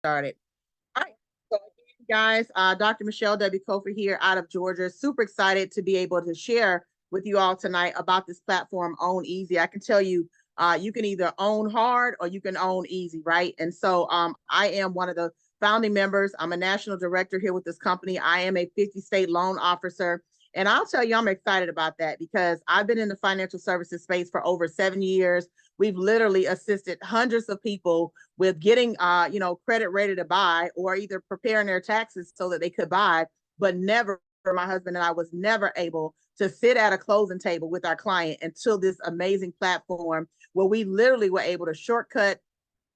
Started. All right. So again, guys, Dr. Michelle W. Cofer here out of Georgia. Super excited to be able to share with you all tonight about this platform, Own Easy. I can tell you, you can either own hard or you can own easy, right? And so I am one of the founding members. I'm a national director here with this company. I am a 50 state loan officer. And I'll tell you, I'm excited about that because I've been in the financial services space for over 7 years. We've literally assisted hundreds of people with getting credit ready to buy or either preparing their taxes so that they could buy, but never, my husband and I was never able to sit at a closing table with our client until this amazing platform where we literally were able to shortcut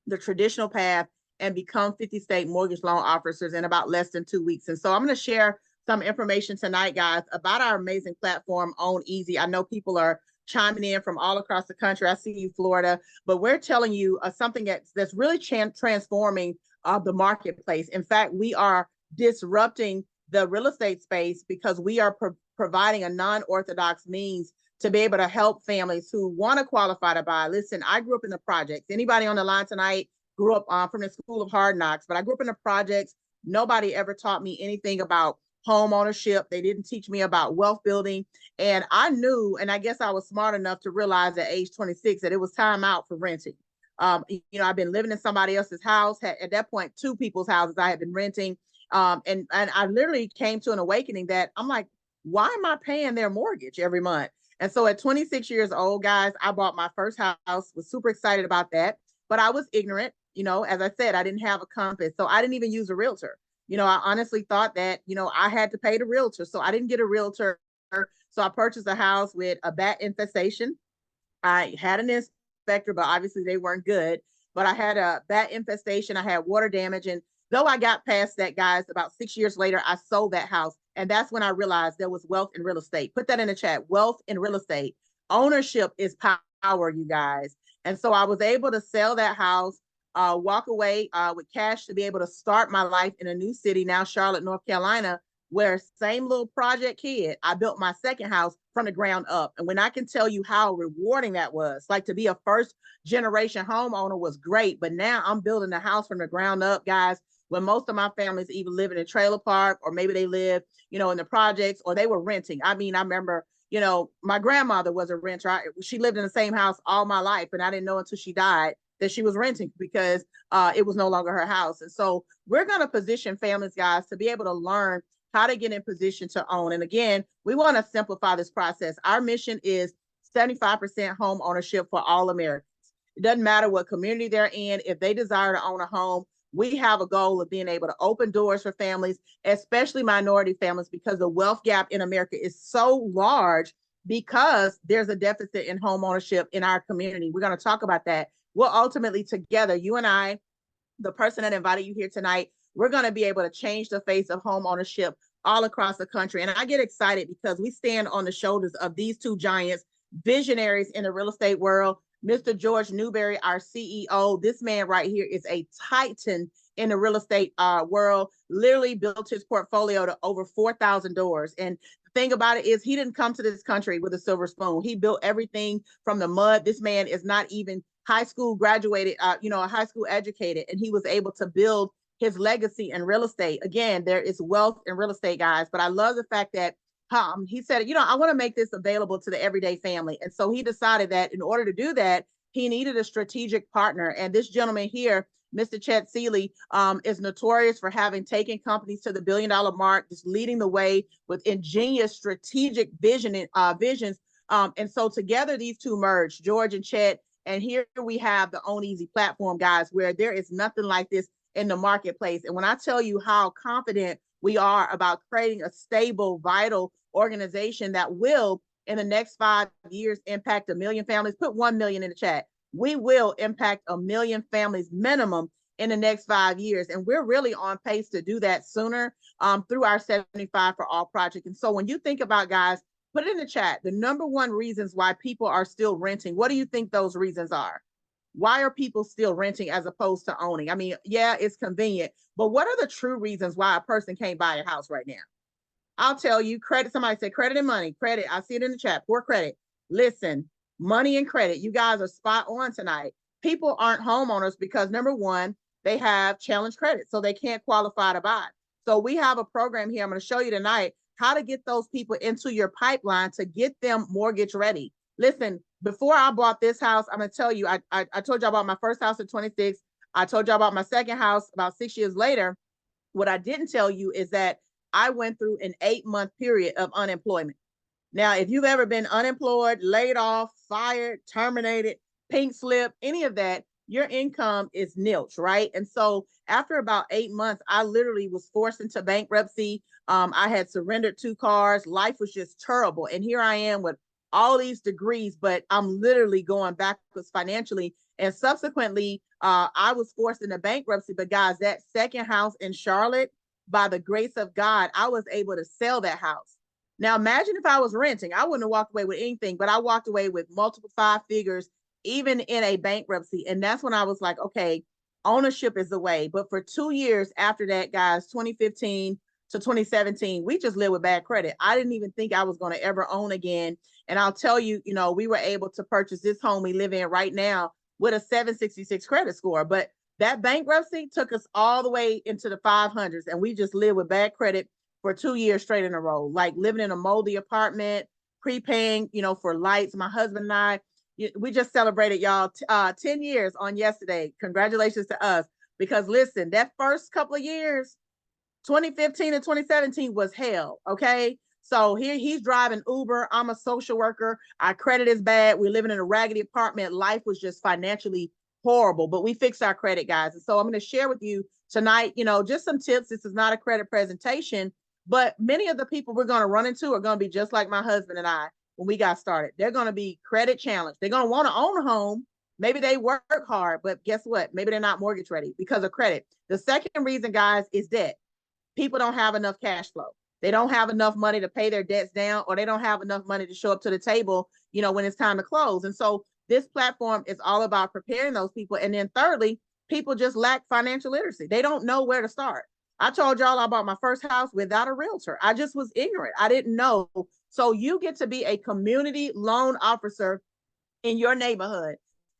the traditional path and become 50 state mortgage loan officers in about less than 2 weeks. And so I'm going to share some information tonight, guys, about our amazing platform, Own Easy. I know people are chiming in from all across the country. I see you, Florida, but we're telling you something that's really transforming the marketplace. In fact, we are disrupting the real estate space because we are providing a non-orthodox means to be able to help families who want to qualify to buy. Listen, I grew up in the projects. Anybody on the line tonight grew up from the School of Hard Knocks, but I grew up in the projects. Nobody ever taught me anything about home ownership. They didn't teach me about wealth building. And I knew, and I guess I was smart enough to realize at age 26 that it was time out for renting. I've been living in somebody else's house, at that point, two people's houses I had been renting. And I literally came to an awakening that I'm like, why am I paying their mortgage every month? And so at 26 years old, guys, I bought my first house, was super excited about that, but I was ignorant. As I said, I didn't have a compass. So I didn't even use a realtor. I honestly thought that, I had to pay the realtor. So I didn't get a realtor. So I purchased a house with a bat infestation. I had an inspector, but obviously they weren't good. But I had a bat infestation. I had water damage. And though I got past that, guys, about 6 years later, I sold that house. And that's when I realized there was wealth in real estate. Put that in the chat. Wealth in real estate. Ownership is power, you guys. And so I was able to sell that house, walk away with cash to be able to start my life in a new city, now Charlotte, North Carolina, where same little project kid, I built my second house from the ground up. And when I can tell you how rewarding that was, like to be a first generation homeowner was great, but now I'm building a house from the ground up, guys, when most of my family's either live in a trailer park or maybe they live, in the projects or they were renting. I mean, I remember, my grandmother was a renter. She lived in the same house all my life, and I didn't know until she died that she was renting because it was no longer her house. And so we're going to position families, guys, to be able to learn how to get in position to own. And again, we want to simplify this process. Our mission is 75% home ownership for all Americans. It doesn't matter what community they're in. If they desire to own a home, we have a goal of being able to open doors for families, especially minority families, because the wealth gap in America is so large because there's a deficit in home ownership in our community. We're going to talk about that. We'll ultimately together, you and I, the person that invited you here tonight, we're going to be able to change the face of home ownership all across the country. And I get excited because we stand on the shoulders of these two giants, visionaries in the real estate world. Mr. George Newberry, our CEO, this man right here is a titan in the real estate world, literally built his portfolio to over 4,000 doors. And the thing about it is he didn't come to this country with a silver spoon. He built everything from the mud. This man is not even high school graduated, high school educated, and he was able to build his legacy in real estate. Again, there is wealth in real estate, guys, but I love the fact that he said, I want to make this available to the everyday family. And so he decided that in order to do that, he needed a strategic partner. And this gentleman here, Mr. Chet Seeley, is notorious for having taken companies to the $1 billion mark, just leading the way with ingenious strategic visions. And so together, these two merged, George and Chet. And here we have the Own Easy platform, guys, where there is nothing like this in the marketplace. And when I tell you how confident we are about creating a stable, vital organization that will, in the next 5 years, impact 1 million families, put 1 million in the chat. We will impact 1 million families minimum in the next 5 years. And we're really on pace to do that sooner through our 75 for All project. And so when you think about, guys, put it in the chat, the number one reasons why people are still renting. What do you think those reasons are? Why are people still renting as opposed to owning? I mean, yeah, it's convenient, but what are the true reasons why a person can't buy a house right now? I'll tell you, credit. Somebody said credit and money. Credit. I see it in the chat. Poor credit. Listen, money and credit. You guys are spot on tonight. People aren't homeowners because number one, they have challenge credit, so they can't qualify to buy. So we have a program here. I'm going to show you tonight how to get those people into your pipeline to get them mortgage ready. Listen, before I bought this house, I'm going to tell you, I told you about my first house at 26. I told you about my second house about 6 years later. What I didn't tell you is that I went through an 8-month period of unemployment. Now, if you've ever been unemployed, laid off, fired, terminated, pink slip, any of that, your income is nilch, right? And so after about 8 months, I literally was forced into bankruptcy. I had surrendered 2 cars. Life was just terrible. And here I am with all these degrees, but I'm literally going backwards financially. And subsequently, I was forced into bankruptcy. But guys, that second house in Charlotte, by the grace of God, I was able to sell that house. Now, imagine if I was renting, I wouldn't have walked away with anything, but I walked away with multiple 5 figures, even in a bankruptcy. And that's when I was like, okay, ownership is the way. But for 2 years after that, guys, 2015 to 2017, we just lived with bad credit. I didn't even think I was going to ever own again. And I'll tell you, we were able to purchase this home we live in right now with a 766 credit score. But that bankruptcy took us all the way into the 500s, and we just lived with bad credit for 2 years straight in a row, like living in a moldy apartment, prepaying, for lights. My husband and I, we just celebrated, y'all, 10 years on yesterday. Congratulations to us. Because listen, that first couple of years, 2015 and 2017 was hell. Okay. So here he's driving Uber. I'm a social worker. Our credit is bad. We're living in a raggedy apartment. Life was just financially horrible, but we fixed our credit, guys. And so I'm going to share with you tonight, just some tips. This is not a credit presentation, but many of the people we're going to run into are going to be just like my husband and I when we got started. They're going to be credit challenged. They're going to want to own a home. Maybe they work hard, but guess what? Maybe they're not mortgage ready because of credit. The second reason, guys, is debt. People don't have enough cash flow. They don't have enough money to pay their debts down, or they don't have enough money to show up to the table, when it's time to close. And so this platform is all about preparing those people. And then thirdly, people just lack financial literacy. They don't know where to start. I told y'all I bought my first house without a realtor. I just was ignorant. I didn't know. So you get to be a community loan officer in your neighborhood,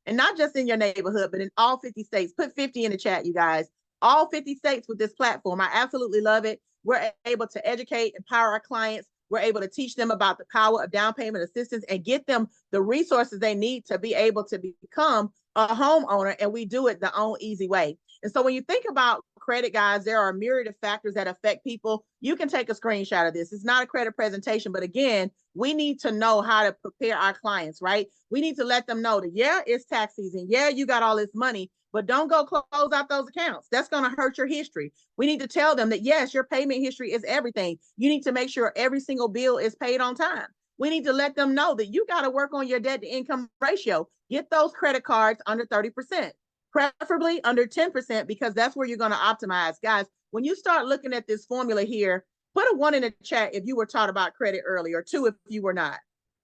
and not just in your neighborhood, but in all 50 states. Put 50 in the chat, you guys. All 50 states with this platform. I absolutely love it. We're able to educate, empower our clients. We're able to teach them about the power of down payment assistance and get them the resources they need to be able to become a homeowner. And we do it the own easy way. And so when you think about credit, guys, there are a myriad of factors that affect people. You can take a screenshot of this. It's not a credit presentation, but again, we need to know how to prepare our clients, right? We need to let them know that, yeah, it's tax season. Yeah, you got all this money, but don't go close out those accounts. That's going to hurt your history. We need to tell them that, yes, your payment history is everything. You need to make sure every single bill is paid on time. We need to let them know that you got to work on your debt to income ratio. Get those credit cards under 30%, preferably under 10%, because that's where you're going to optimize. Guys, when you start looking at this formula here, put a 1 in the chat if you were taught about credit earlier, or 2 if you were not.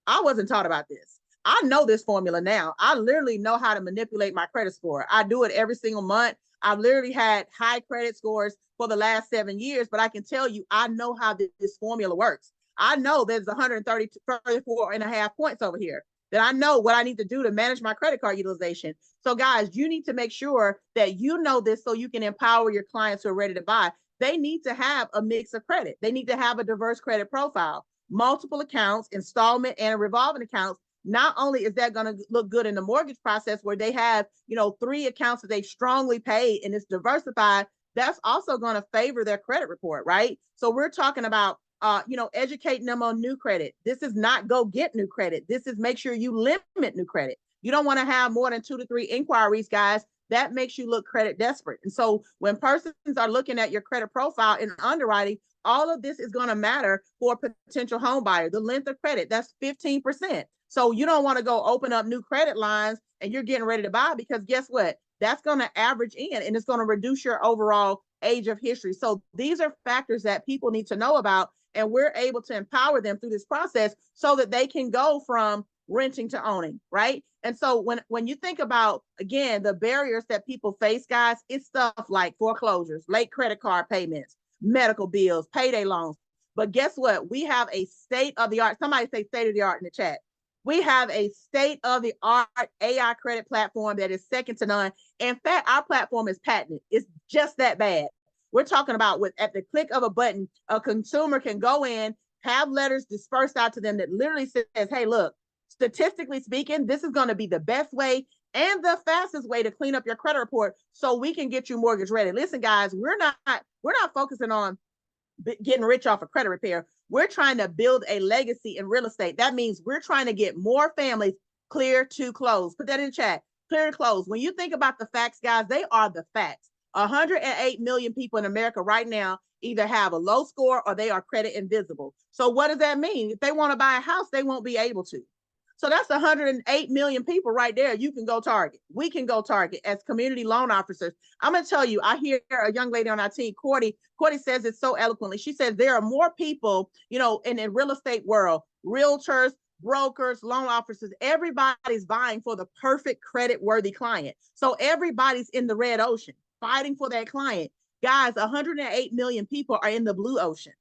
I wasn't taught about this. I know this formula now. I literally know how to manipulate my credit score. I do it every single month. I've literally had high credit scores for the last 7 years, but I can tell you, I know how this formula works. I know there's 134 and a half points over here, that I know what I need to do to manage my credit card utilization. So guys, you need to make sure that you know this so you can empower your clients who are ready to buy. They need to have a mix of credit. They need to have a diverse credit profile, multiple accounts, installment and revolving accounts. Not only is that going to look good in the mortgage process where they have, 3 accounts that they strongly pay and it's diversified, that's also going to favor their credit report, right? So we're talking about, educating them on new credit. This is not go get new credit. This is make sure you limit new credit. You don't want to have more than 2 to 3 inquiries, guys. That makes you look credit desperate. And so when persons are looking at your credit profile in underwriting, all of this is going to matter for a potential home buyer. The length of credit, that's 15%. So you don't want to go open up new credit lines and you're getting ready to buy, because guess what? That's going to average in and it's going to reduce your overall age of history. So these are factors that people need to know about, and we're able to empower them through this process so that they can go from renting to owning, right? And so when you think about, again, the barriers that people face, guys, it's stuff like foreclosures, late credit card payments, medical bills, payday loans. But guess what? We have a state of the art. Somebody say state of the art in the chat. We have a state-of-the-art AI credit platform that is second to none. In fact, our platform is patented. It's just that bad. We're talking about with at the click of a button, a consumer can go in, have letters dispersed out to them that literally says, hey, look, statistically speaking, this is going to be the best way and the fastest way to clean up your credit report so we can get you mortgage ready. Listen, guys, we're not focusing on getting rich off of credit repair. We're trying to build a legacy in real estate. That means we're trying to get more families clear to close. Put that in chat. Clear to close. When you think about the facts, guys, they are the facts. 108 million people in America right now either have a low score or they are credit invisible. So what does that mean? If they want to buy a house, they won't be able to. So that's 108 million people right there. You can go target. We can go target as community loan officers. I'm going to tell you, I hear a young lady on our team, Cordy says it so eloquently. She says there are more people, in the real estate world, realtors, brokers, loan officers, everybody's vying for the perfect credit worthy client. So everybody's in the red ocean fighting for that client. Guys, 108 million people are in the blue ocean.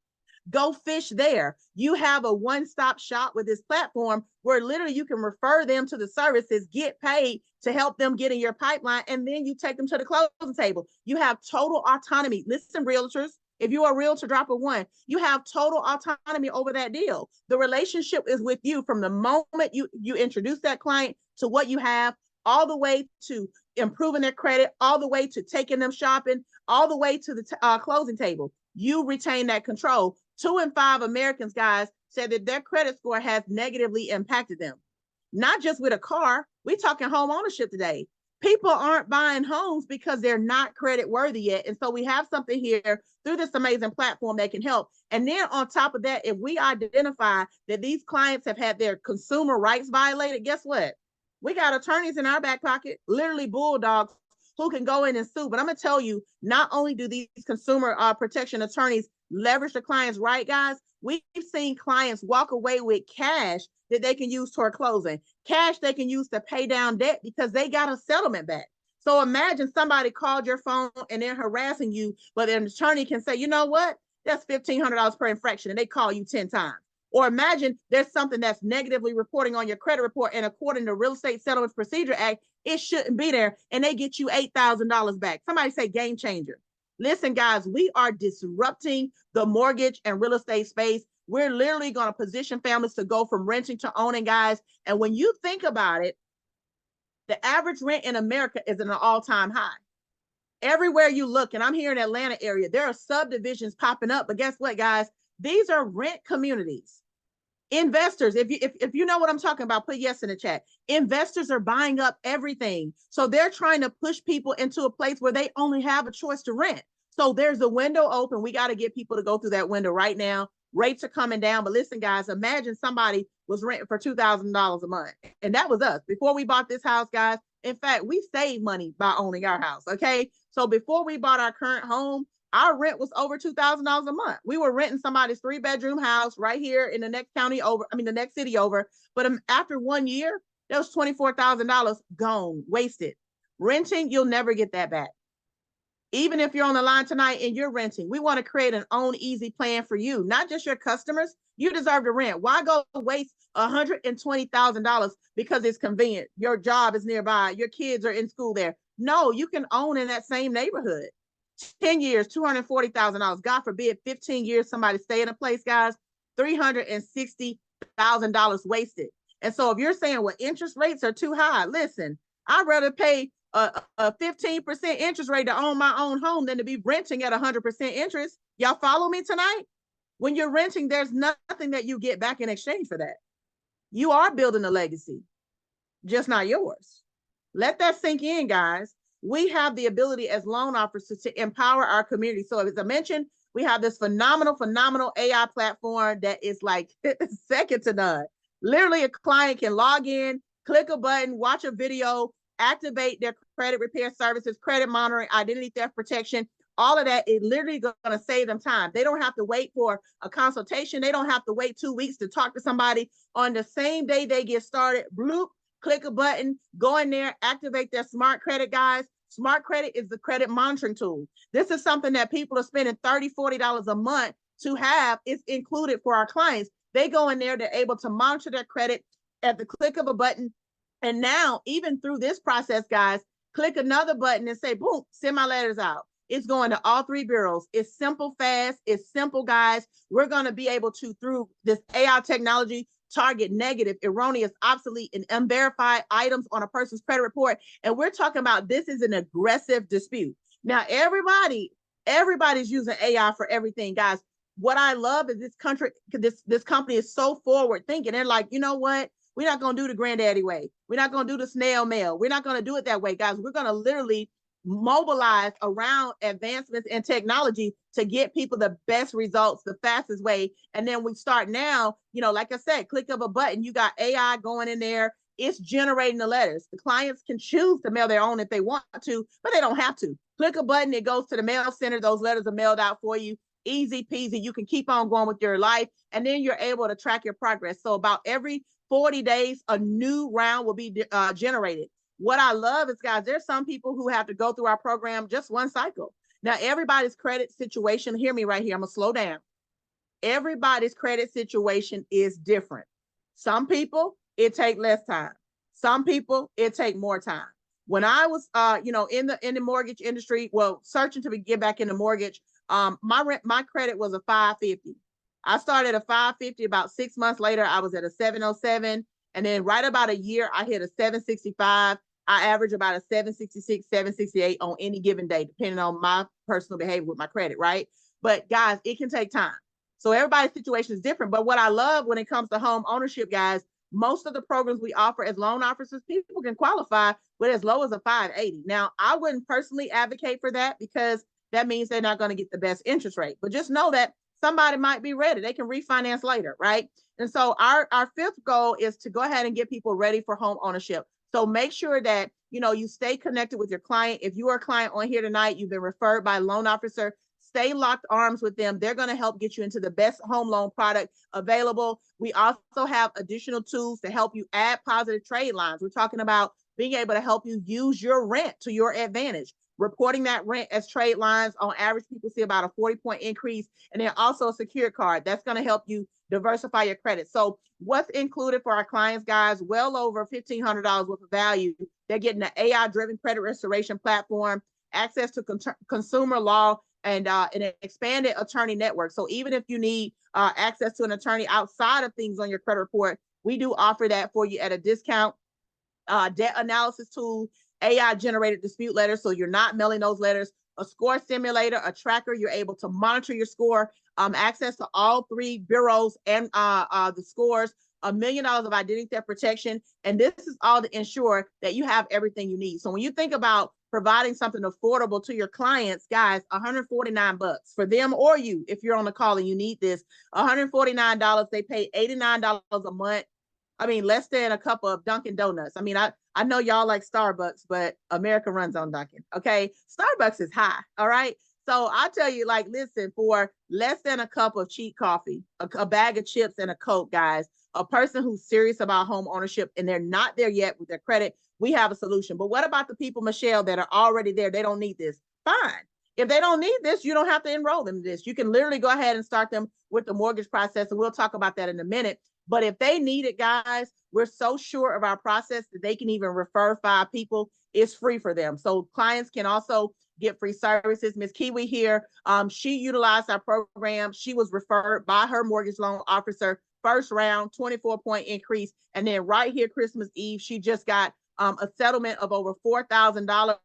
Go fish there. You have a one-stop shop with this platform where literally you can refer them to the services, get paid to help them get in your pipeline, and then you take them to the closing table. You have total autonomy. Listen, realtors, if you are a realtor, drop a one. You have total autonomy over that deal. The relationship is with you from the moment you introduce that client to what you have, all the way to improving their credit, all the way to taking them shopping, all the way to the closing table. You retain that control. 2 in 5 Americans, guys, said that their credit score has negatively impacted them. Not just with a car, we're talking home ownership today. People aren't buying homes because they're not credit worthy yet. And so we have something here through this amazing platform that can help. And then on top of that, if we identify that these clients have had their consumer rights violated, guess what? We got attorneys in our back pocket, literally bulldogs, who can go in and sue. But I'm going to tell you, not only do these consumer protection attorneys leverage the client's right, guys, we've seen clients walk away with cash that they can use toward closing, cash they can use to pay down debt because they got a settlement back. So imagine somebody called your phone and they're harassing you, but an attorney can say, you know what? That's $1,500 per infraction, and they call you 10 times. Or imagine there's something that's negatively reporting on your credit report, and according to Real Estate Settlements Procedure Act, it shouldn't be there, and they get you $8,000 back. Somebody say game changer. Listen, guys, we are disrupting the mortgage and real estate space. We're literally going to position families to go from renting to owning, guys. And when you think about it, the average rent in America is at an all-time high. Everywhere you look, and I'm here in the Atlanta area, there are subdivisions popping up. But guess what, guys? These are rent communities. Investors, if you know what I'm talking about, put yes in the chat. Investors are buying up everything. So they're trying to push people into a place where they only have a choice to rent. So there's a window open. We got to get people to go through that window right now. Rates are coming down. But listen, guys, imagine somebody was renting for $2,000 a month. And that was us. Before we bought this house, guys, in fact, we saved money by owning our house, okay? So before we bought our current home, our rent was over $2,000 a month. We were renting somebody's 3-bedroom house right here in the next county over, the next city over. But after 1 year, that was $24,000 gone, wasted. Renting, you'll never get that back. Even if you're on the line tonight and you're renting, we want to create an own easy plan for you, not just your customers. You deserve to rent. Why go waste $120,000 because it's convenient? Your job is nearby. Your kids are in school there. No, you can own in that same neighborhood. 10 years, $240,000. God forbid, 15 years, somebody stay in a place, guys, $360,000 wasted. And so if you're saying, well, interest rates are too high, listen, I'd rather pay a 15% interest rate to own my own home than to be renting at 100% interest. Y'all follow me tonight? When you're renting, there's nothing that you get back in exchange for that. You are building a legacy, just not yours. Let that sink in, guys. We have the ability as loan officers to empower our community. So as I mentioned, we have this phenomenal AI platform that is like second to none. Literally, a client can log in, click a button, watch a video, activate their credit repair services, credit monitoring, identity theft protection, all of that is literally going to save them time. They don't have to wait for a consultation. They don't have to wait 2 weeks to talk to somebody. On the same day they get started, bloop, click a button, go in there, activate their smart credit, guys. Smart credit is the credit monitoring tool. This is something that people are spending $30, $40 a month to have. It's included for our clients. They go in there, they're able to monitor their credit, at the click of a button. And now, even through this process, guys, click another button and say, boom, send my letters out. It's going to all three bureaus. It's simple, fast. It's simple, guys. We're going to be able to, through this AI technology, target negative, erroneous, obsolete, and unverified items on a person's credit report. And we're talking about this is an aggressive dispute. Now, everybody's using AI for everything, guys. What I love is this company is so forward thinking. They're like, you know what? We're not going to do the granddaddy way. We're not going to do the snail mail. We're not going to do it that way, guys. We're going to literally mobilize around advancements in technology to get people the best results, the fastest way. And then we start now, like I said, click of a button, you got AI going in there. It's generating the letters. The clients can choose to mail their own if they want to, but they don't have to. Click a button, it goes to the mail center. Those letters are mailed out for you. Easy peasy. You can keep on going with your life. And then you're able to track your progress. So about every 40 days, a new round will be generated. What I love is, guys, there's some people who have to go through our program just one cycle. Now, everybody's credit situation, hear me right here, I'm going to slow down. Everybody's credit situation is different. Some people, it take less time. Some people, it take more time. When I was, in the mortgage industry, searching to get back into mortgage, my credit was a 550. I started a 550. About 6 months later, I was at a 707. And then right about a year, I hit a 765. I average about a 766, 768 on any given day, depending on my personal behavior with my credit, right? But guys, it can take time. So everybody's situation is different. But what I love when it comes to home ownership, guys, most of the programs we offer as loan officers, people can qualify with as low as a 580. Now, I wouldn't personally advocate for that because that means they're not going to get the best interest rate. But just know that somebody might be ready. They can refinance later, right? And so our fifth goal is to go ahead and get people ready for home ownership. So make sure that, you stay connected with your client. If you are a client on here tonight, you've been referred by a loan officer, stay locked arms with them. They're going to help get you into the best home loan product available. We also have additional tools to help you add positive trade lines. We're talking about being able to help you use your rent to your advantage. Reporting that rent as trade lines, on average, people see about a 40-point increase. And then also a secured card. That's going to help you diversify your credit. So what's included for our clients, guys? Well over $1,500 worth of value. They're getting an AI-driven credit restoration platform, access to consumer law, and an expanded attorney network. So even if you need access to an attorney outside of things on your credit report, we do offer that for you at a discount. Debt analysis tool, AI generated dispute letters, so you're not mailing those letters, a score simulator, a tracker, you're able to monitor your score, access to all three bureaus and the scores, $1 million of identity theft protection. And this is all to ensure that you have everything you need. So when you think about providing something affordable to your clients, guys, $149 for them or you, if you're on the call and you need this, $149, they pay $89 a month. I mean, less than a cup of Dunkin' Donuts. I mean, I know y'all like Starbucks, but America runs on Dunkin'. Okay. Starbucks is high. All right. So I tell you, listen, for less than a cup of cheap coffee, a bag of chips and a Coke, guys, a person who's serious about home ownership and they're not there yet with their credit, we have a solution. But what about the people, Michelle, that are already there? They don't need this. Fine. If they don't need this, you don't have to enroll them in this. You can literally go ahead and start them with the mortgage process. And we'll talk about that in a minute. But if they need it, guys, we're so sure of our process that they can even refer 5 people. It's free for them. So clients can also get free services. Miss Kiwi here, she utilized our program. She was referred by her mortgage loan officer. First round, 24-point increase. And then right here, Christmas Eve, she just got a settlement of over $4,000.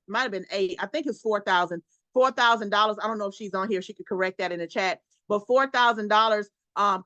Might have been 8. I think it's $4,000. $4,000. I don't know if she's on here. She could correct that in the chat. But $4,000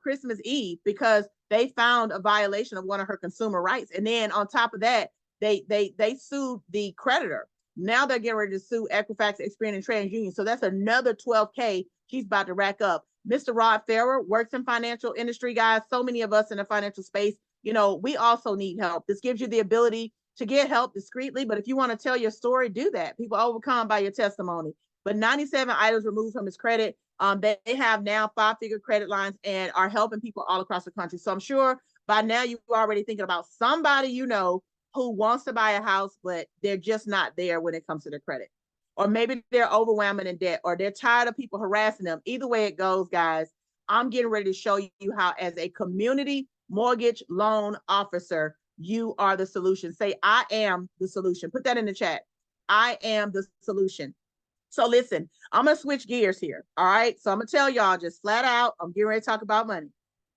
Christmas Eve because they found a violation of one of her consumer rights. And then on top of that, they sued the creditor. Now they're getting ready to sue Equifax, Experian, and TransUnion. So that's another $12K she's about to rack up. Mr. Rod Farrer works in financial industry, guys. So many of us in the financial space, we also need help. This gives you the ability to get help discreetly. But if you want to tell your story, do that. People overcome by your testimony. But 97 items removed from his credit. They have now 5-figure credit lines and are helping people all across the country. So I'm sure by now you're already thinking about somebody who wants to buy a house, but they're just not there when it comes to their credit. Or maybe they're overwhelming in debt, or they're tired of people harassing them. Either way it goes, guys, I'm getting ready to show you how, as a community mortgage loan officer. You are the solution. Say, I am the solution. Put that in the chat. I am the solution. So listen, I'm going to switch gears here. All right. So I'm going to tell y'all just flat out, I'm getting ready to talk about money.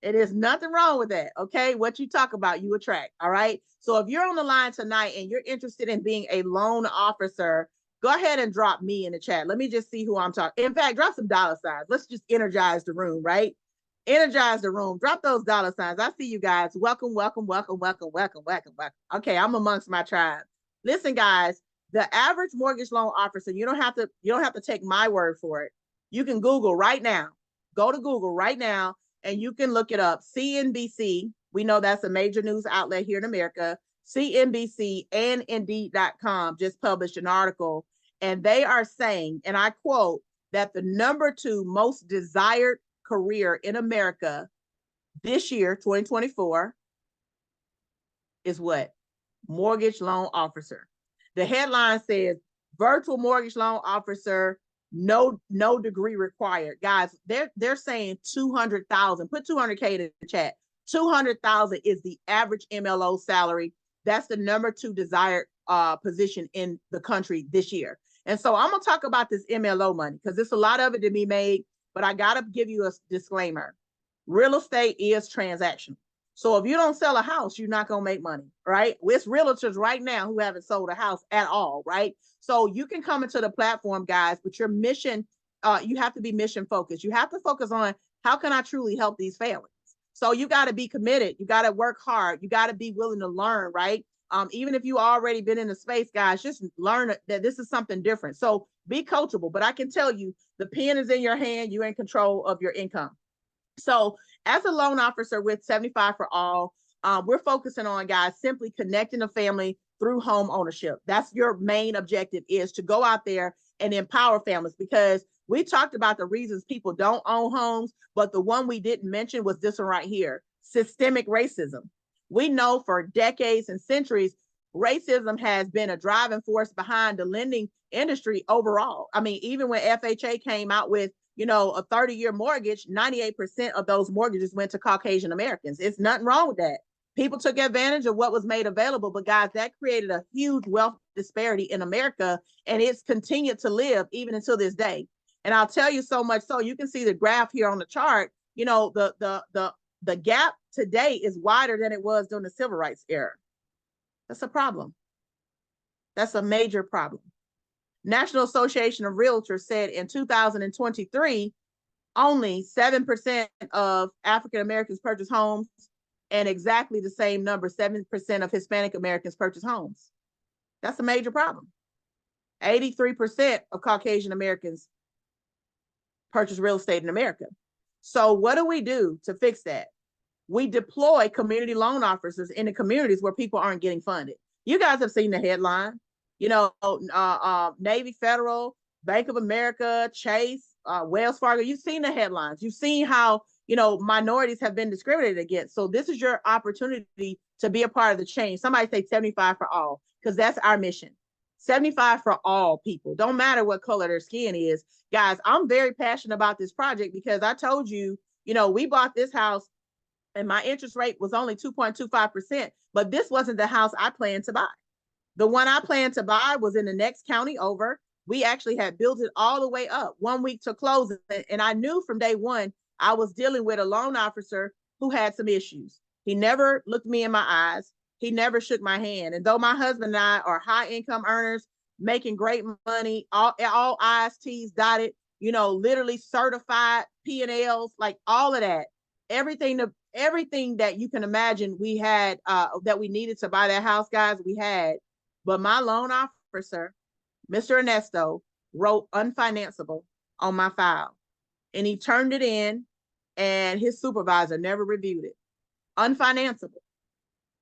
It is nothing wrong with that. Okay. What you talk about, you attract. All right. So if you're on the line tonight and you're interested in being a loan officer, go ahead and drop me in the chat. Let me just see who I'm talking. In fact, drop some dollar signs. Let's just energize the room, right? Energize the room. Drop those dollar signs. I see you guys. Welcome, welcome, welcome, welcome, welcome, welcome, welcome. Okay, I'm amongst my tribe. Listen, guys, the average mortgage loan officer, you don't have to take my word for it. You can Google right now. Go to Google right now and you can look it up. CNBC, we know that's a major news outlet here in America. CNBC and Indeed.com just published an article, and they are saying, and I quote, that the #2 most desired career in America this year, 2024, is what? Mortgage loan officer. The headline says, virtual mortgage loan officer, no degree required. Guys, they're saying 200,000. Put 200K in the chat. 200,000 is the average MLO salary. That's the #2 desired position in the country this year. And so I'm gonna talk about this MLO money because there's a lot of it to be made, but I gotta give you a disclaimer. Real estate is transactional. So if you don't sell a house, you're not gonna make money, right? It's realtors right now who haven't sold a house at all, right? So you can come into the platform, guys, but your mission, you have to be mission focused. You have to focus on how can I truly help these families? So you got to be committed. You got to work hard. You got to be willing to learn, right? Even if you already been in the space, guys, just learn that this is something different. So be coachable. But I can tell you, the pen is in your hand. You're in control of your income. So as a loan officer with 75 for All, we're focusing on, guys, simply connecting a family through home ownership. That's your main objective, is to go out there and empower families, because we talked about the reasons people don't own homes, but the one we didn't mention was this one right here: systemic racism. We know for decades and centuries, racism has been a driving force behind the lending industry overall. I mean, even when FHA came out with, a 30-year mortgage, 98% of those mortgages went to Caucasian Americans. It's nothing wrong with that. People took advantage of what was made available, but guys, that created a huge wealth disparity in America, and it's continued to live even until this day. And I'll tell you, so much so, you can see the graph here on the chart. The gap today is wider than it was during the civil rights era. That's a problem. That's a major problem. National Association of Realtors said in 2023, only 7% of African Americans purchase homes, and exactly the same number, 7% of Hispanic Americans purchase homes. That's a major problem. 83% of Caucasian Americans purchase real estate in America. So what do we do to fix that? We deploy community loan officers in the communities where people aren't getting funded. You guys have seen the headline, Navy Federal, Bank of America, Chase, Wells Fargo. You've seen the headlines. You've seen how, minorities have been discriminated against. So this is your opportunity to be a part of the change. Somebody say 75 for all, because that's our mission. 75 for all people. Don't matter what color their skin is. Guys, I'm very passionate about this project because I told you, we bought this house and my interest rate was only 2.25%, but this wasn't the house I planned to buy. The one I planned to buy was in the next county over. We actually had built it all the way up 1 week to close it. And I knew from day one, I was dealing with a loan officer who had some issues. He never looked me in my eyes. He never shook my hand. And though my husband and I are high income earners, making great money, all I's, T's dotted, literally certified P&Ls, like all of that, everything that you can imagine we had, that we needed to buy that house, guys, we had. But my loan officer, Mr. Ernesto, wrote unfinanceable on my file, and he turned it in, and his supervisor never reviewed it. Unfinanceable.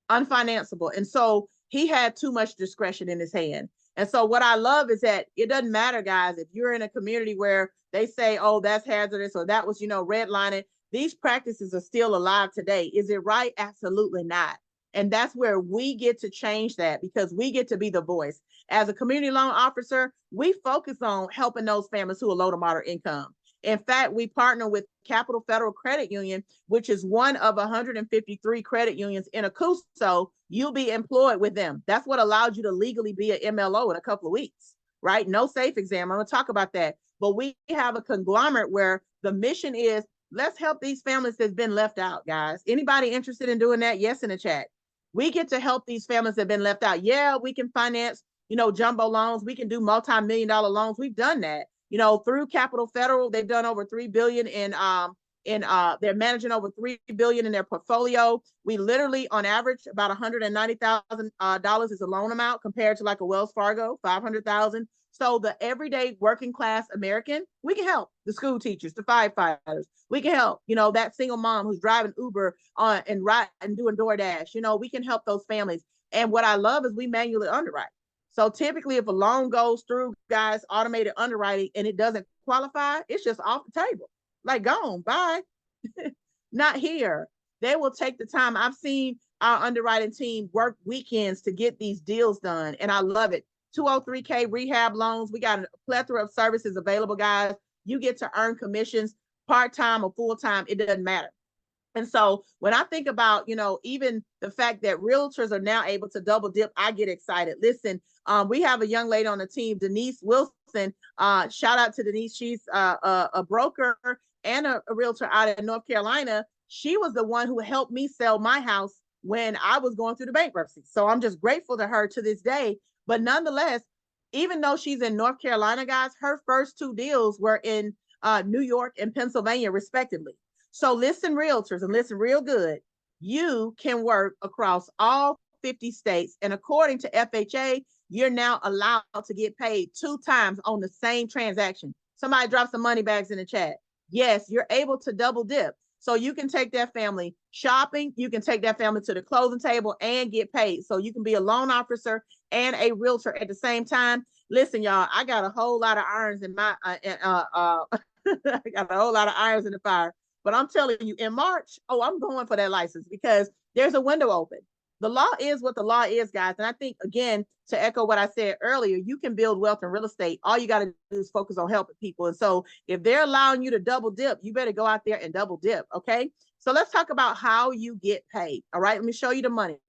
And so he had too much discretion in his hand. And so what I love is that it doesn't matter, guys, if you're in a community where they say, oh, that's hazardous, or that was, redlining. These practices are still alive today. Is it right? Absolutely not. And that's where we get to change that, because we get to be the voice. As a community loan officer, we focus on helping those families who are low to moderate income. In fact, we partner with Capital Federal Credit Union, which is one of 153 credit unions in Akuso. You'll be employed with them. That's what allows you to legally be an MLO in a couple of weeks, right? No safe exam. I'm going to talk about that. But we have a conglomerate where the mission is, let's help these families that's been left out, guys. Anybody interested in doing that? Yes, in the chat. We get to help these families that have been left out. Yeah, we can finance, jumbo loans. We can do multi-million-dollar loans. We've done that. Through Capital Federal, they've done over $3 billion they're managing over $3 billion in their portfolio. We literally, on average, about $190,000 is a loan amount compared to like a Wells Fargo, $500,000. So the everyday working class American, we can help the school teachers, the firefighters. We can help, that single mom who's driving Uber and doing DoorDash. We can help those families. And what I love is we manually underwrite. So typically, if a loan goes through, guys, automated underwriting, and it doesn't qualify, it's just off the table. Like, gone, bye. Not here. They will take the time. I've seen our underwriting team work weekends to get these deals done, and I love it. 203K rehab loans. We got a plethora of services available, guys. You get to earn commissions, part-time or full-time, it doesn't matter. And so when I think about, even the fact that realtors are now able to double dip, I get excited. Listen, we have a young lady on the team, Denise Wilson. Shout out to Denise. She's a broker and a realtor out in North Carolina. She was the one who helped me sell my house when I was going through the bankruptcy. So I'm just grateful to her to this day. But nonetheless, even though she's in North Carolina, guys, her first two deals were in New York and Pennsylvania, respectively. So listen, realtors, and listen real good. You can work across all 50 states. And according to FHA, you're now allowed to get paid 2 times on the same transaction. Somebody drop some money bags in the chat. Yes, you're able to double dip. So you can take that family shopping. You can take that family to the closing table and get paid. So you can be a loan officer and a realtor at the same time. Listen, y'all, I got a whole lot of irons in my, I got a whole lot of irons in the fire. But I'm telling you, in March, I'm going for that license because there's a window open. The law is what the law is, guys. And I think, again, to echo what I said earlier, you can build wealth in real estate. All you got to do is focus on helping people. And so if they're allowing you to double dip, you better go out there and double dip. Okay. So let's talk about how you get paid. All right. Let me show you the money.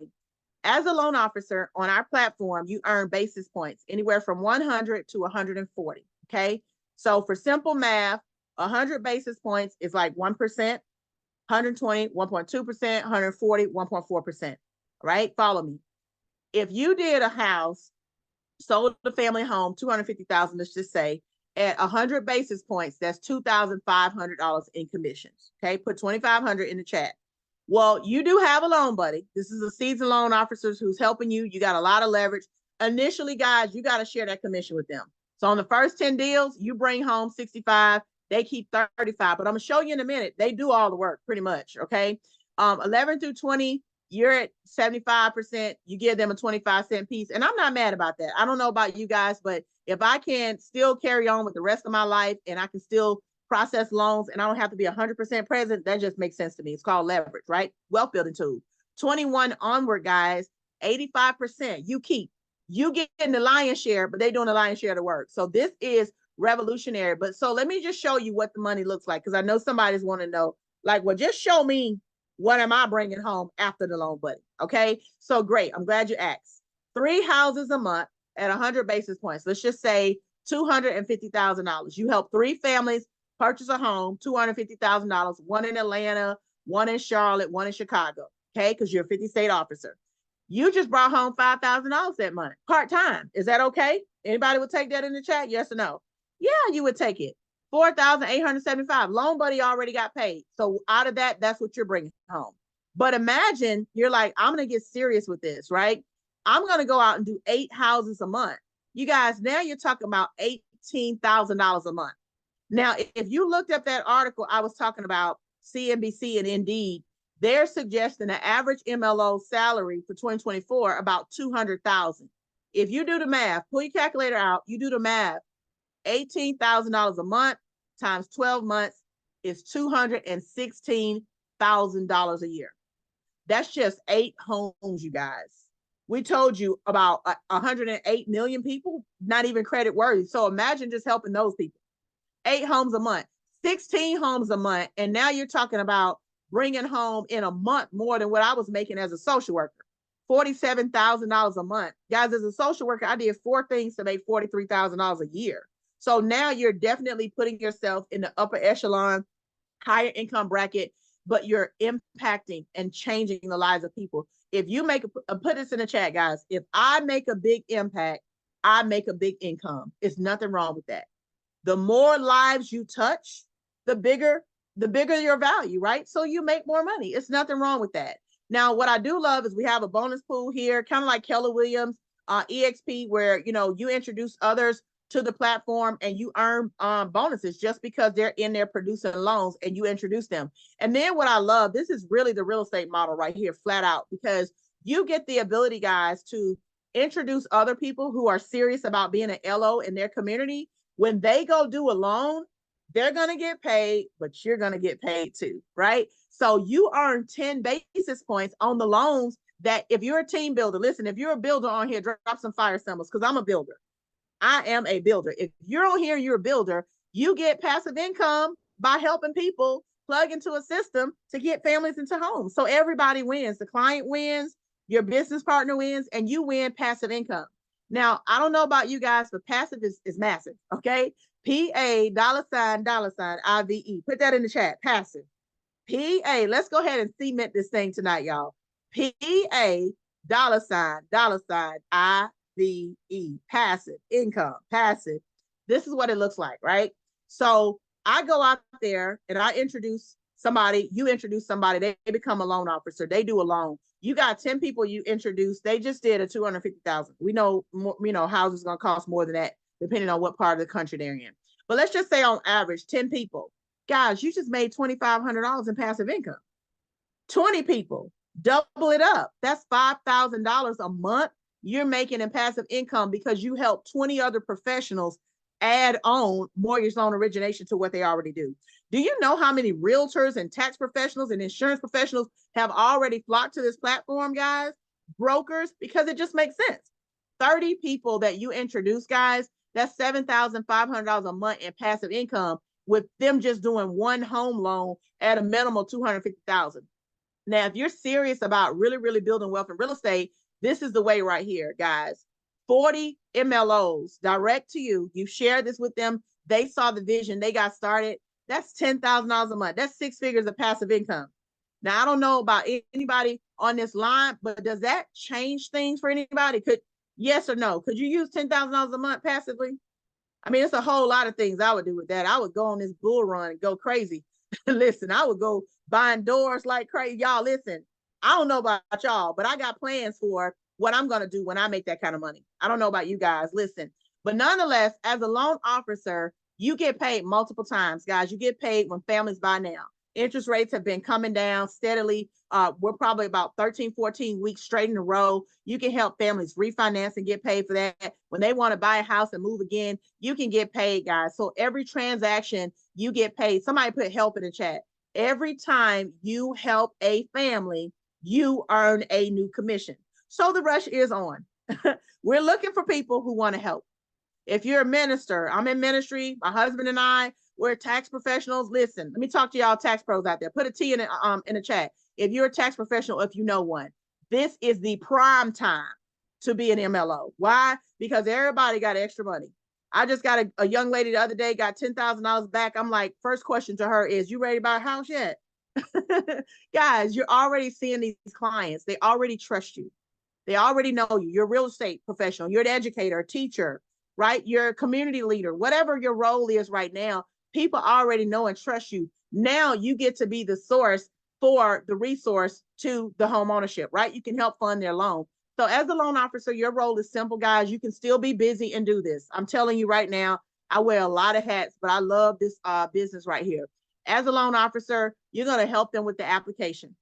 As a loan officer on our platform, you earn basis points anywhere from 100 to 140. Okay. So for simple math, 100 basis points is like 1%, 120, 1.2%, 140, 1.4%. Right? Follow me. If you did a house, sold a family home, $250,000, let's just say, at 100 basis points, that's $2,500 in commissions. Okay, put 2,500 in the chat. Well, you do have a loan buddy. This is a seasoned loan officer who's helping you. You got a lot of leverage. Initially, guys, you got to share that commission with them. So on the first 10 deals, you bring home 65. They keep 35. But I'm going to show you in a minute. They do all the work pretty much. Okay, 11 through 20. You're at 75%, you give them a 25-cent piece. And I'm not mad about that. I don't know about you guys, but if I can still carry on with the rest of my life and I can still process loans and I don't have to be 100% present, that just makes sense to me. It's called leverage, right? Wealth building tool. 21 onward, guys, 85%. You keep. You getting the lion's share, but they doing the lion's share of the work. So this is revolutionary. But so let me just show you what the money looks like, because I know somebody's want to know, like, well, just show me what am I bringing home after the loan buddy? Okay, so great. I'm glad you asked. 3 houses a month at 100 basis points. Let's just say $250,000. You help 3 families purchase a home, $250,000, one in Atlanta, one in Charlotte, one in Chicago. Okay, because you're a 50-state officer. You just brought home $5,000 that month, part-time. Is that okay? Anybody would take that in the chat? Yes or no? Yeah, you would take it. 4,875. Loan buddy already got paid. So out of that, that's what you're bringing home. But imagine you're like, I'm going to get serious with this, right? I'm going to go out and do 8 houses a month. You guys, now you're talking about $18,000 a month. Now, if you looked up that article I was talking about, CNBC and Indeed, they're suggesting an average MLO salary for 2024 about $200,000. If you do the math, pull your calculator out, you do the math, $18,000 a month times 12 months is $216,000 a year. That's just 8 homes, you guys. We told you about 108 million people, not even credit worthy. So imagine just helping those people. 8 homes a month, 16 homes a month. And now you're talking about bringing home in a month more than what I was making as a social worker. $47,000 a month. Guys, as a social worker, I did 4 things to make $43,000 a year. So now you're definitely putting yourself in the upper echelon, higher income bracket, but you're impacting and changing the lives of people. If you make put this in the chat, guys, if I make a big impact, I make a big income. It's nothing wrong with that. The more lives you touch, the bigger your value, right? So you make more money. It's nothing wrong with that. Now, what I do love is we have a bonus pool here, kind of like Keller Williams, EXP, where you introduce others to the platform and you earn bonuses just because they're in there producing loans and you introduce them. And then what I love, this is really the real estate model right here, flat out, because you get the ability, guys, to introduce other people who are serious about being an LO in their community. When they go do a loan, they're going to get paid, but you're going to get paid too, right? So you earn 10 basis points on the loans that if you're a team builder, listen, if you're a builder on here, drop some fire symbols because I'm a builder. I am a builder. If you're on here, you're a builder, you get passive income by helping people plug into a system to get families into homes. So everybody wins. The client wins, your business partner wins, and you win passive income. Now, I don't know about you guys, but passive is massive, okay? PA $IVE. Put that in the chat, passive. PA, let's go ahead and cement this thing tonight, y'all. PA $IVE, passive income, passive. This is what it looks like, right? So I go out there and I introduce somebody, you introduce somebody, they become a loan officer, they do a loan. You got 10 people you introduce, they just did a 250,000. We know, houses gonna cost more than that, depending on what part of the country they're in. But let's just say on average, 10 people. Guys, you just made $2,500 in passive income. 20 people, double it up. That's $5,000 a month you're making in passive income because you help 20 other professionals add on mortgage loan origination to what they already do. Do you know how many realtors and tax professionals and insurance professionals have already flocked to this platform, guys? Brokers, because it just makes sense. 30 people that you introduce, guys, that's $7,500 a month in passive income with them just doing one home loan at a minimal $250,000. Now, if you're serious about really, really building wealth in real estate, this is the way right here, guys. 40 MLOs direct to you. You share this with them. They saw the vision. They got started. That's $10,000 a month. That's 6 figures of passive income. Now, I don't know about anybody on this line, but does that change things for anybody? Yes or no? Could you use $10,000 a month passively? I mean, it's a whole lot of things I would do with that. I would go on this bull run and go crazy. Listen, I would go buying doors like crazy. Y'all, listen, I don't know about y'all, but I got plans for what I'm going to do when I make that kind of money. I don't know about you guys. Listen, but nonetheless, as a loan officer, you get paid multiple times, guys. You get paid when families buy now. Interest rates have been coming down steadily. We're probably about 13, 14 weeks straight in a row. You can help families refinance and get paid for that. When they want to buy a house and move again, you can get paid, guys. So every transaction, you get paid. Somebody put help in the chat. Every time you help a family, you earn a new commission. So the rush is on. We're looking for people who want to help. If you're a minister, I'm in ministry, my husband and I, we're tax professionals. Listen, let me talk to y'all tax pros out there. Put a T in the chat. If you're a tax professional, if you know one, this is the prime time to be an MLO. Why? Because everybody got extra money. I just got a young lady the other day, got $10,000 back. I'm like, first question to her is, you ready to buy a house yet? Guys, you're already seeing these clients. They already trust you. They already know you. You're a real estate professional. You're an educator, a teacher, right? You're a community leader, whatever your role is right now. People already know and trust you. Now you get to be the source for the resource to the home ownership, right? You can help fund their loan. So as a loan officer, your role is simple, guys. You can still be busy and do this. I'm telling you right now, I wear a lot of hats, but I love this business right here. As a loan officer, you're going to help them with the application.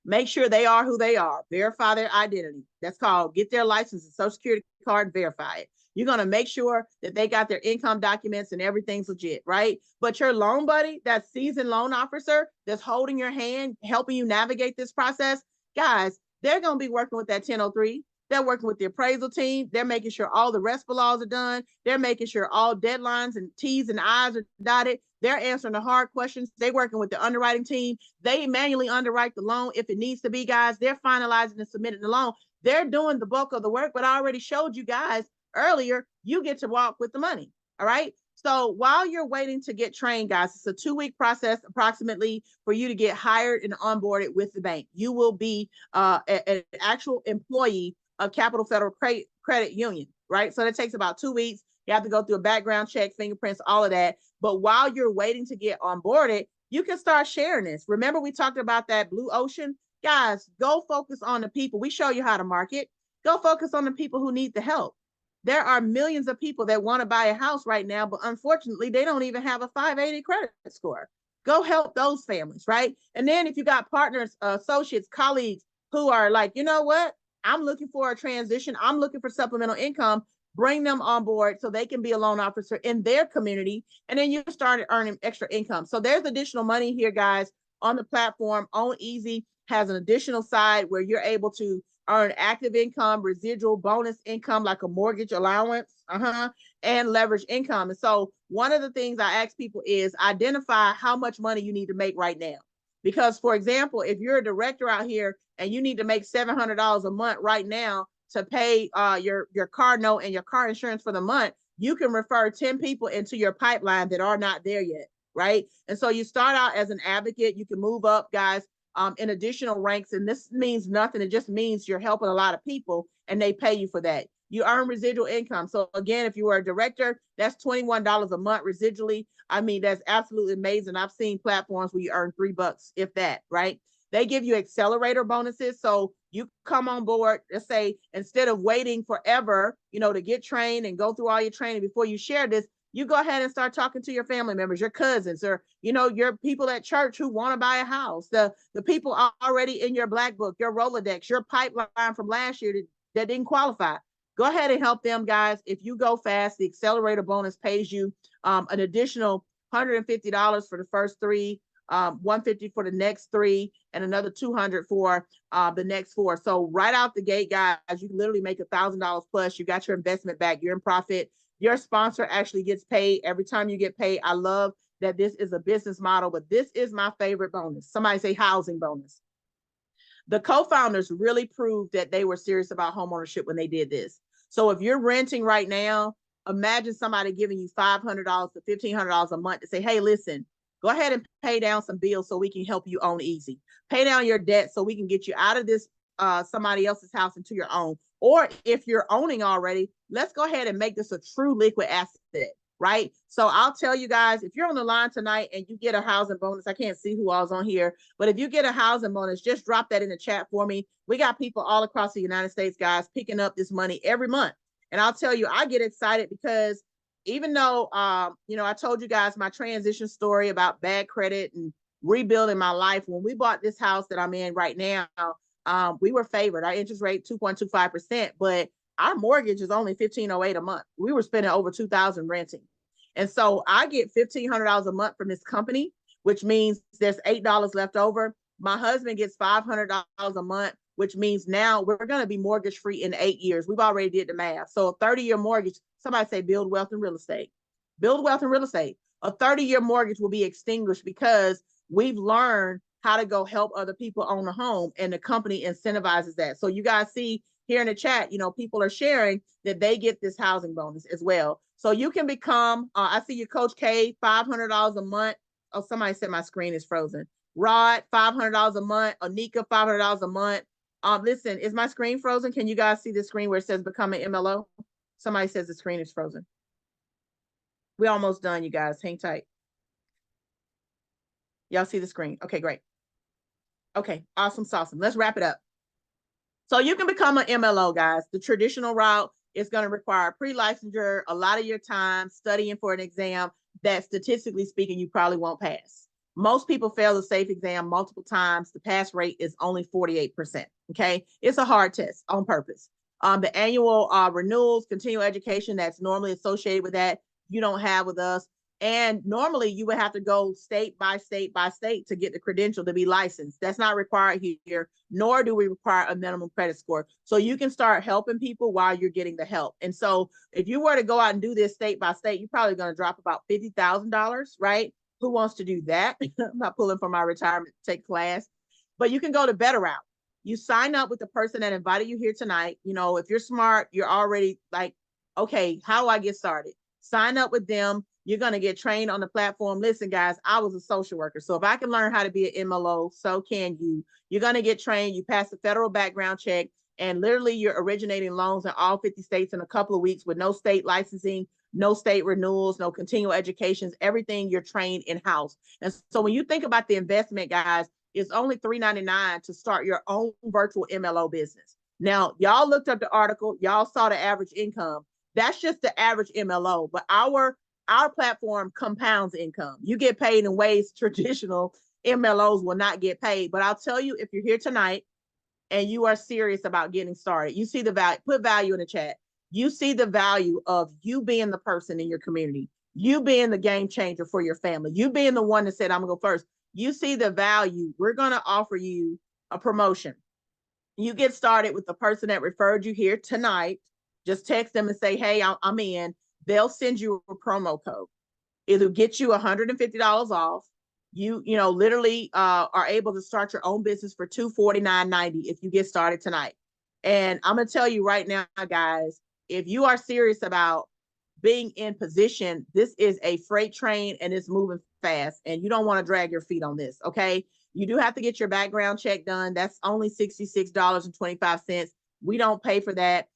Make sure they are who they are. Verify their identity. That's called get their license and social security card and verify it. You're going to make sure that they got their income documents and everything's legit, right? But your loan buddy, that seasoned loan officer that's holding your hand, helping you navigate this process, guys, they're going to be working with that 1003. They're working with the appraisal team. They're making sure all the RESPA laws are done. They're making sure all deadlines and T's and I's are dotted. They're answering the hard questions. They're working with the underwriting team. They manually underwrite the loan if it needs to be, guys. They're finalizing and submitting the loan. They're doing the bulk of the work, but I already showed you guys earlier, you get to walk with the money. All right. So while you're waiting to get trained, guys, it's a 2-week process approximately for you to get hired and onboarded with the bank. You will be an actual employee of Capital Federal Credit Union, right? So that takes about 2 weeks. You have to go through a background check, fingerprints, all of that. But while you're waiting to get onboarded, you can start sharing this. Remember, we talked about that blue ocean? Guys, go focus on the people. We show you how to market. Go focus on the people who need the help. There are millions of people that want to buy a house right now, but unfortunately, they don't even have a 580 credit score. Go help those families, right? And then if you got partners, associates, colleagues who are like, you know what? I'm looking for a transition. I'm looking for supplemental income. Bring them on board so they can be a loan officer in their community. And then you started earning extra income. So there's additional money here, guys, on the platform. Own Easy has an additional side where you're able to earn active income, residual bonus income, like a mortgage allowance, and leverage income. And so one of the things I ask people is identify how much money you need to make right now. Because, for example, if you're a director out here and you need to make $700 a month right now to pay your car note and your car insurance for the month, you can refer 10 people into your pipeline that are not there yet, right? And so you start out as an advocate. You can move up, guys, in additional ranks. And this means nothing. It just means you're helping a lot of people and they pay you for that. You earn residual income. So again, if you were a director, that's $21 a month residually. I mean, that's absolutely amazing. I've seen platforms where you earn $3, if that, right? They give you accelerator bonuses. So you come on board, let's say, instead of waiting forever, to get trained and go through all your training before you share this, you go ahead and start talking to your family members, your cousins, or, your people at church who want to buy a house, the people already in your black book, your Rolodex, your pipeline from last year that didn't qualify. Go ahead and help them, guys. If you go fast, the accelerator bonus pays you an additional $150 for the first 3, $150 for the next 3, and another $200 for the next 4. So right out the gate, guys, you can literally make $1,000 plus. You got your investment back. You're in profit. Your sponsor actually gets paid every time you get paid. I love that this is a business model, but this is my favorite bonus. Somebody say housing bonus. The co-founders really proved that they were serious about homeownership when they did this. So if you're renting right now, imagine somebody giving you $500 to $1,500 a month to say, hey, listen, go ahead and pay down some bills so we can help you own easy. Pay down your debt so we can get you out of this somebody else's house into your own. Or if you're owning already, let's go ahead and make this a true liquid asset, right? So I'll tell you guys, if you're on the line tonight and you get a housing bonus, I can't see who all's on here, but if you get a housing bonus, just drop that in the chat for me. We got people all across the United States, guys, picking up this money every month. And I'll tell you, I get excited because even though, I told you guys my transition story about bad credit and rebuilding my life, when we bought this house that I'm in right now, we were favored. Our interest rate 2.25%, but our mortgage is only $1,508 a month. We were spending over $2,000 renting. And so I get $1,500 a month from this company, which means there's $8 left over. My husband gets $500 a month, which means now we're going to be mortgage free in 8 years. We've already did the math. So a 30-year mortgage, somebody say build wealth in real estate. Build wealth in real estate. A 30-year mortgage will be extinguished because we've learned how to go help other people own a home, and the company incentivizes that. So you guys see here in the chat, people are sharing that they get this housing bonus as well. So you can become, I see you, Coach K, $500 a month. Oh, somebody said my screen is frozen. Rod, $500 a month. Anika, $500 a month. Listen, is my screen frozen? Can you guys see the screen where it says become an MLO? Somebody says the screen is frozen. We're almost done, you guys. Hang tight. Y'all see the screen? Okay, great. Okay, awesome, awesome. Let's wrap it up. So you can become an MLO, guys. The traditional route is going to require pre-licensure, a lot of your time studying for an exam that statistically speaking, you probably won't pass. Most people fail the SAFE exam multiple times. The pass rate is only 48%. Okay, it's a hard test on purpose. The annual renewals, continual education that's normally associated with that, you don't have with us. And normally you would have to go state by state by state to get the credential to be licensed. That's not required here, nor do we require a minimum credit score. So you can start helping people while you're getting the help. And so if you were to go out and do this state by state, you're probably going to drop about $50,000, right? who wants to do that? I'm not pulling from my retirement to take class, but you can go the better route. You sign up with the person that invited you here tonight. You know, if you're smart, you're already like, okay, how do I get started? Sign up with them. You're going to get trained on the platform. Listen, guys, I was a social worker. So if I can learn how to be an MLO, so can you. You're going to get trained. You pass the federal background check, and literally you're originating loans in all 50 states in a couple of weeks with no state licensing, no state renewals, no continual educations, everything you're trained in-house. And so when you think about the investment, guys, it's only $3.99 to start your own virtual MLO business. Now, y'all looked up the article, y'all saw the average income. That's just the average MLO, but our platform compounds income. You get paid in ways traditional MLOs will not get paid. But I'll tell you, if you're here tonight and you are serious about getting started, you see the value, put value in the chat. You see the value of you being the person in your community, you being the game changer for your family, you being the one that said, I'm gonna go first. You see the value. We're gonna offer you a promotion. You get started with the person that referred you here tonight. Just text them and say, hey, I'm in. They'll send you a promo code. It'll get you $150 off. You know, literally are able to start your own business for $249.90 if you get started tonight. And I'm gonna tell you right now, guys, if you are serious about being in position, this is a freight train and it's moving fast, and you don't want to drag your feet on this. Okay. You do have to get your background check done. That's only $66.25. We don't pay for that.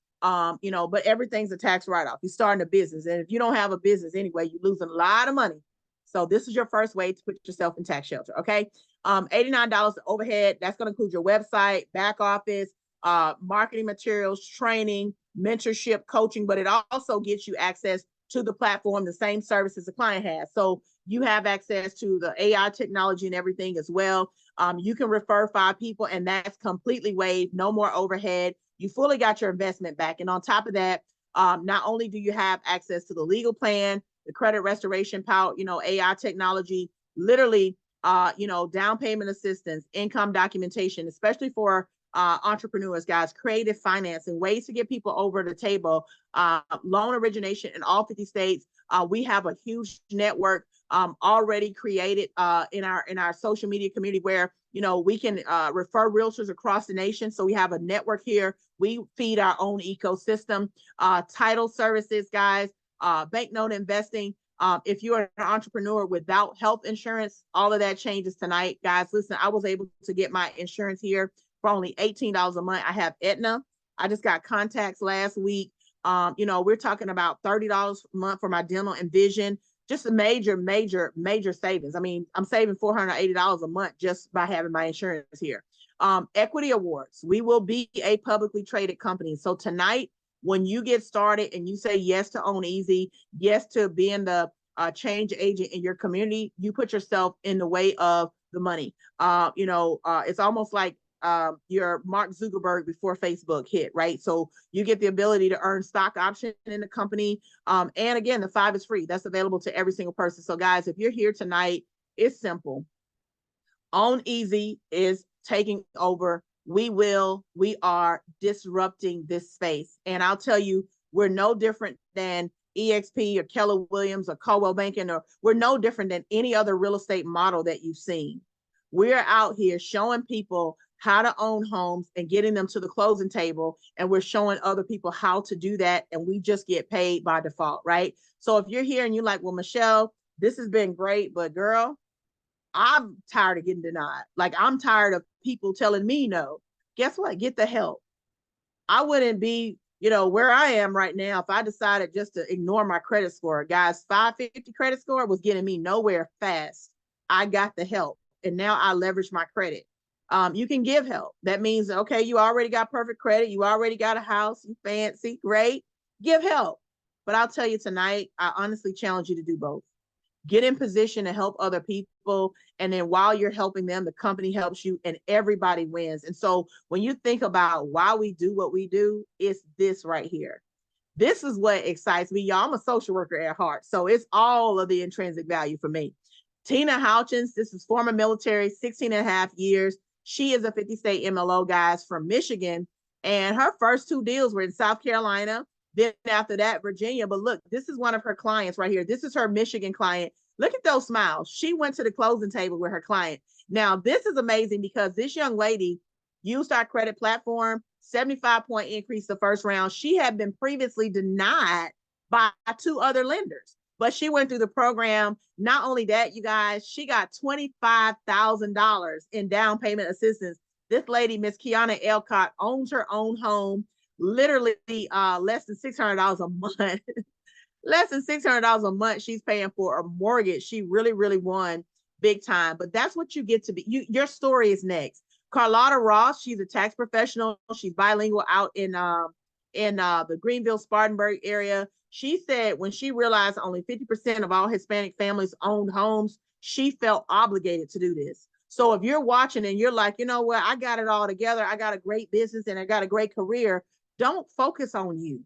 You know, but everything's a tax write-off. You're starting a business. And if you don't have a business anyway, you're losing a lot of money. So this is your first way to put yourself in tax shelter. Okay. $89 overhead. That's going to include your website, back office, marketing materials, training, mentorship, coaching, but it also gets you access to the platform, the same services the client has. So you have access to the AI technology and everything as well. You can refer 5 people, and that's completely waived. No more overhead. You fully got your investment back. And on top of that, not only do you have access to the legal plan, the credit restoration power, you know, AI technology, literally, you know, down payment assistance, income documentation, especially for entrepreneurs, guys, creative financing, ways to get people over the table, loan origination in all 50 states. We have a huge network already created in our social media community where, you know, we can refer realtors across the nation. So we have a network here. We feed our own ecosystem, title services, guys, banknote investing. If you're an entrepreneur without health insurance, all of that changes tonight, guys. Listen, I was able to get my insurance here for only $18 a month. I have Aetna. I just got contacts last week. You know, we're talking about $30 a month for my dental and vision. Just a major savings. I mean, I'm saving $480 a month just by having my insurance here. Equity awards. We will be a publicly traded company. So tonight, when you get started and you say yes to Own Easy, yes to being the change agent in your community, you put yourself in the way of the money. You know, it's almost like your Mark Zuckerberg before Facebook hit, right? So you get the ability to earn stock option in the company. And again, the 5 is free. That's available to every single person. So guys, if you're here tonight, it's simple. Own Easy is taking over. We are disrupting this space. And I'll tell you, we're no different than EXP or Keller Williams or Coldwell Banking, or we're no different than any other real estate model that you've seen. We're out here showing people how to own homes and getting them to the closing table. And we're showing other people how to do that. And we just get paid by default, right? So if you're here and you're like, well, Michelle, this has been great, but girl, I'm tired of getting denied. Like, I'm tired of people telling me no. Guess what? Get the help. I wouldn't be, you know, where I am right now if I decided just to ignore my credit score. Guys, 550 credit score was getting me nowhere fast. I got the help, and now I leverage my credit. You can give help. That means, okay, you already got perfect credit. You already got a house. You fancy, great. Give help. But I'll tell you tonight, I honestly challenge you to do both. Get in position to help other people. And then while you're helping them, the company helps you and everybody wins. And so when you think about why we do what we do, it's this right here. This is what excites me. Y'all, I'm a social worker at heart. So it's all of the intrinsic value for me. Tina Houchins, this is former military, 16 and a half years. She is a 50-state MLO, guys, from Michigan. And her first 2 deals were in South Carolina. Then after that, Virginia. But look, this is one of her clients right here. This is her Michigan client. Look at those smiles. She went to the closing table with her client. Now, this is amazing because this young lady used our credit platform, 75-point increase the first round. She had been previously denied by 2 other lenders, but she went through the program. Not only that, you guys, she got $25,000 in down payment assistance. This lady, Miss Kiana Elcott, owns her own home, literally less than $600 a month. Less than $600 a month she's paying for a mortgage. She really, really won big time. But that's what you get to be. Your story is next. Carlotta Ross, she's a tax professional. She's bilingual out in the Greenville, Spartanburg area. She said when she realized only 50% of all Hispanic families owned homes, she felt obligated to do this. So if you're watching and you're like, you know what, I got it all together, I got a great business and I got a great career, don't focus on you.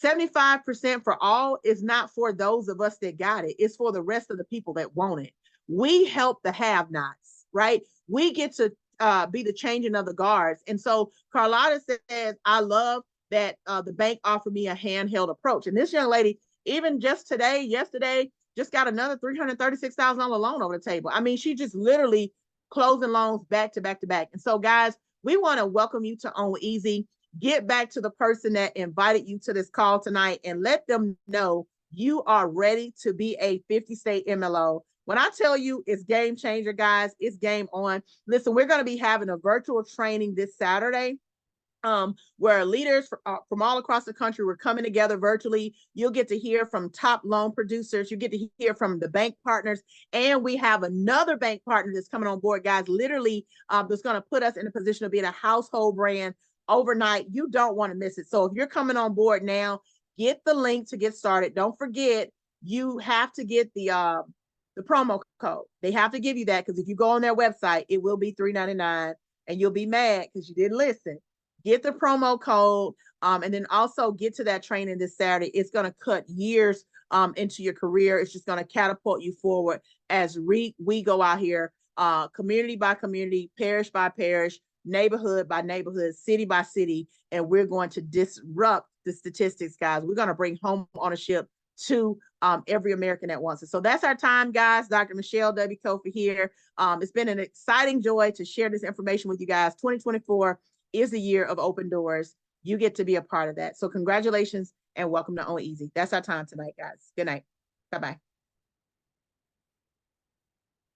75% for all is not for those of us that got it. It's for the rest of the people that want it. We help the have-nots, right? We get to be the changing of the guards. And so Carlotta says, I love that the bank offered me a handheld approach. And this young lady, even just yesterday, just got another $336,000 loan over the table. I mean, she just literally closing loans back to back to back. And so, guys, we want to welcome you to Own Easy. Get back to the person that invited you to this call tonight and let them know you are ready to be a 50-state MLO. When I tell you it's game changer, guys, it's game on. Listen, we're going to be having a virtual training this Saturday. Where leaders from all across the country were coming together virtually. You'll get to hear from top loan producers. You get to hear from the bank partners. And we have another bank partner that's coming on board, guys, literally that's going to put us in a position of being a household brand overnight. You don't want to miss it. So if you're coming on board now, get the link to get started. Don't forget, you have to get the promo code. They have to give you that because if you go on their website, it will be $3.99 and you'll be mad because you didn't listen. Get the promo code and then also get to that training this Saturday. It's going to cut years into your career. It's just going to catapult you forward as we go out here, community by community, parish by parish, neighborhood by neighborhood, city by city, and we're going to disrupt the statistics, guys. We're going to bring home ownership to every American that wants it. So that's our time, guys. Dr. Michelle W. Kofi here. It's been an exciting joy to share this information with you guys. 2024 is the year of open doors. You get to be a part of that. So congratulations and welcome to Own Easy. That's our time tonight, guys. Good night. Bye-bye.